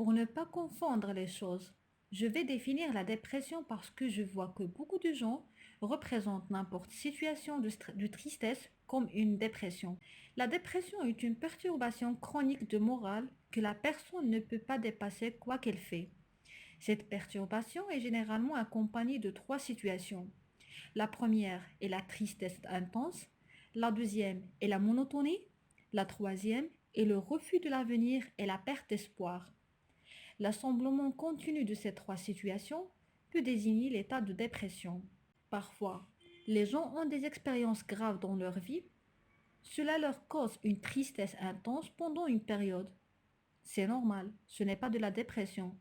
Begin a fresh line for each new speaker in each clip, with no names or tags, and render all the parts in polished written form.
Pour ne pas confondre les choses, je vais définir la dépression parce que je vois que beaucoup de gens représentent n'importe situation de tristesse comme une dépression. La dépression est une perturbation chronique de morale que la personne ne peut pas dépasser quoi qu'elle fait. Cette perturbation est généralement accompagnée de trois situations. La première est la tristesse intense, la deuxième est la monotonie, la troisième est le refus de l'avenir et la perte d'espoir. L'assemblement continu de ces trois situations peut désigner l'état de dépression. Parfois, les gens ont des expériences graves dans leur vie. Cela leur cause une tristesse intense pendant une période. C'est normal, ce n'est pas de la dépression.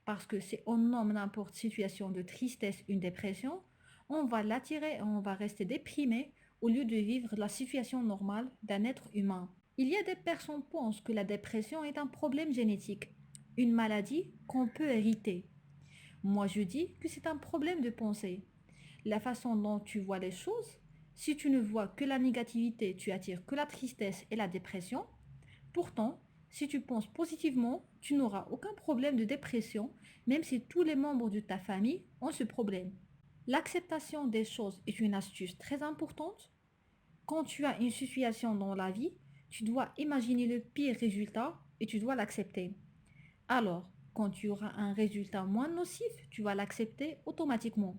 Parce que si on nomme n'importe situation de tristesse une dépression, on va l'attirer et on va rester déprimé au lieu de vivre la situation normale d'un être humain. Il y a des personnes qui pensent que la dépression est un problème génétique, une maladie qu'on peut hériter. Moi, je dis que c'est un problème de pensée. La façon dont tu vois les choses, si tu ne vois que la négativité, tu attires que la tristesse et la dépression. Pourtant, si tu penses positivement, tu n'auras aucun problème de dépression, même si tous les membres de ta famille ont ce problème. L'acceptation des choses est une astuce très importante. Quand tu as une situation dans la vie, tu dois imaginer le pire résultat et tu dois l'accepter. Alors, quand tu auras un résultat moins nocif, tu vas l'accepter automatiquement.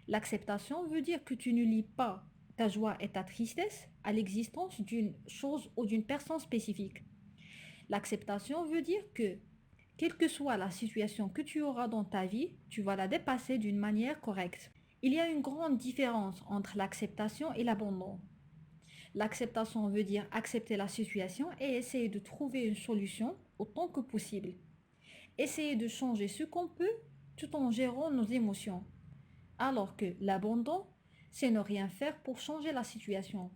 L'acceptation veut dire que tu ne lis pas ta joie et ta tristesse à l'existence d'une chose ou d'une personne spécifique. L'acceptation veut dire que, quelle que soit la situation que tu auras dans ta vie, tu vas la dépasser d'une manière correcte. Il y a une grande différence entre l'acceptation et l'abandon. L'acceptation veut dire accepter la situation et essayer de trouver une solution autant que possible. Essayer de changer ce qu'on peut tout en gérant nos émotions. Alors que l'abandon, c'est ne rien faire pour changer la situation.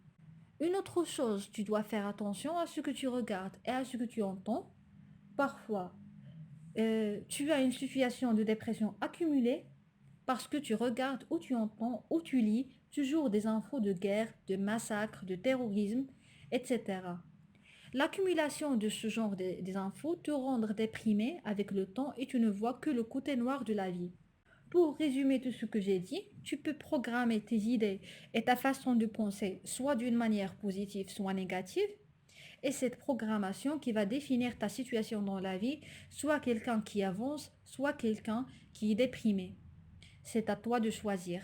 Une autre chose, tu dois faire attention à ce que tu regardes et à ce que tu entends. Parfois, tu as une situation de dépression accumulée parce que tu regardes ou tu entends ou tu lis toujours des infos de guerre, de massacres, de terrorisme, etc. L'accumulation de ce genre des infos te rend déprimé avec le temps et tu ne vois que le côté noir de la vie. Pour résumer tout ce que j'ai dit, tu peux programmer tes idées et ta façon de penser soit d'une manière positive, soit négative. Et cette programmation qui va définir ta situation dans la vie, soit quelqu'un qui avance, soit quelqu'un qui est déprimé. C'est à toi de choisir.